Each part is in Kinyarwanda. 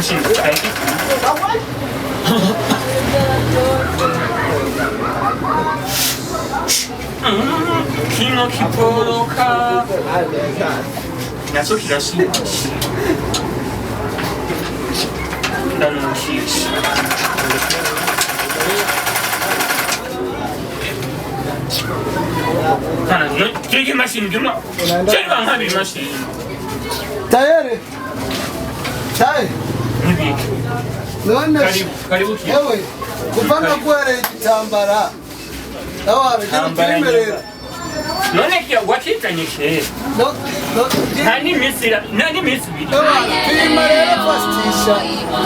machine thank you kino kiporoka nacho kirashimye ndanukishi kana kiki machine gima chenga ngabi machine tayari none karibu ewe kupanga kwere igitambara awara kimerera none kia wakitanyishe nani misi bidi kimerera fastisha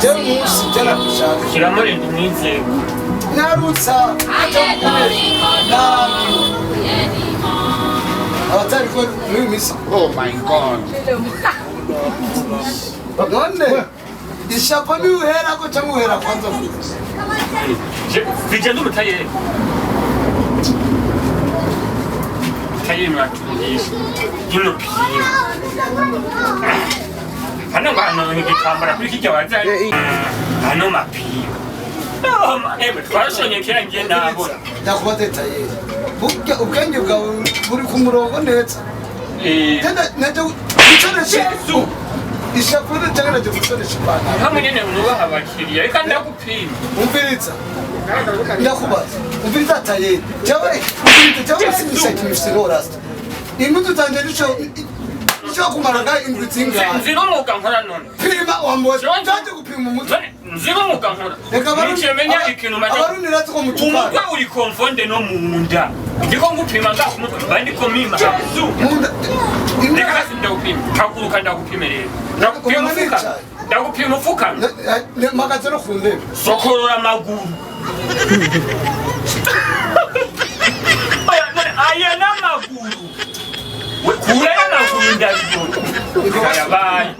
je musi tena kushaka kiramore ndumwize narutsa abatari ko misi Oh my God. none ishako ni uhera ko cyangwa uhera kwanza vijya n'umutaye taye mwatugisha ino piyo hano bana n'igitambara kuri kijya wazanye hano mapiyo ebe twashonye kera ngiye nabona ndakubaze taye ubwenge bwawe buri ku murongo neza najya gukoresha ishapure cyangwa najya gukoresha ipantaro hamwe nyine nubaha abakiriya reka ndagupima umviriza ndakubaza umviriza taye cyangwa sinisha kimifisiro rasta imbuto zanjye nicyo kumaraga indwi zingahe nzira umwuga nkora none pima wamboze nzaje gupima umutwe nzira umwuga nkora nicemenya ikintu maze abarunira tuko mutukana umutwe uri konfonde no munda ndiko ngupima ngakumutwe bandiko mima reka basi ndagupima haguruka ndagupime rero ndagupima ufuka magaze no kundeba sokorora amaguru aya n'amaguru kure y'amaguru ndabibona yabaye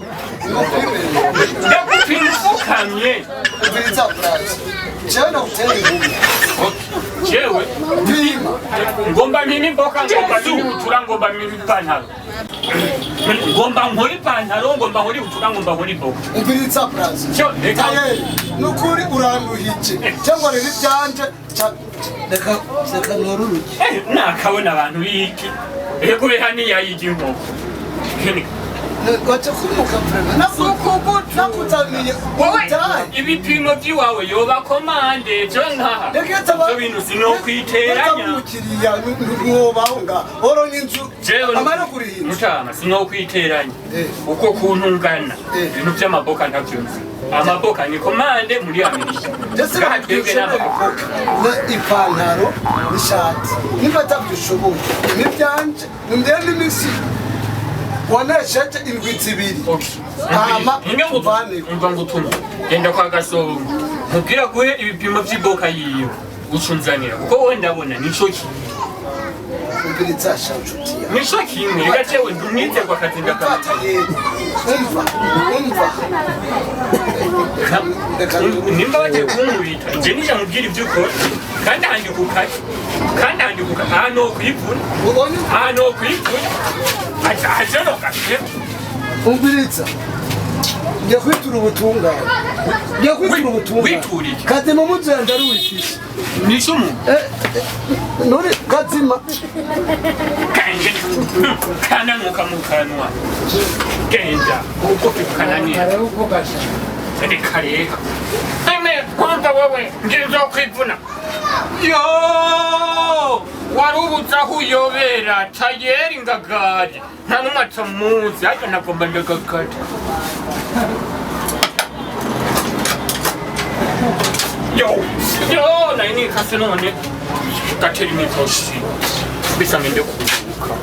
ndagupima ufukamye umviriza France jewe nakutera inkumi jewe pima ngomba mimi mboka ngomba n'ubutura ngomba mimi ipantaro ngomba nkora ipantaro ngomba nkora ibutura ngomba nkora imboga umviriza France taye nukuri uranduhije cyangwa rero ibyanje reka noruruke nakabona abantu biki ego beha niyayija inkoko wacha kumuka prema nakutamiye ibipimo by'iwawe yoba komande cyo ntaha cyo bintu sinokwiteranya mukiriya nwobaho nga oronye inzu amara kurihinda mutama sinokwiteranya uko kuntu ngana ibintu by'amaboka ntabyumva amaboka ni komande muri Amerika twebwe n'amaboka ipantaro n'ishati niba atabyishoboye n'ibyanje ndende n'imisi wanashete indwi zibiri hama umva ngutuma genda kwa Gasongo mubwira guhe ibipimo by'iboka yiyo gucunzanira kuko wowe ndabona nico ki ubiriza shachutiya nico kimwe reka cewe ndumwiterwa akazi ndakata nimba bagiye kumubita nje nije mubwira iby'ukora kandi handi kukaje hano kwivuna ajano kafye ubiriza ngiye kwitura ubutungane witurike kadima muzi yanje ari wifishe nisumu none kadima kanje kana nuka mukanwa genda uko kikanania ndi kareka eme kwanda wewe ngizo kwivuna yo warubutsa huyobera tayeri ngagari nta numata muzi ariko nagomba ndagagari yo nani kase none gatera imitoshi bisa ngende kuruhuka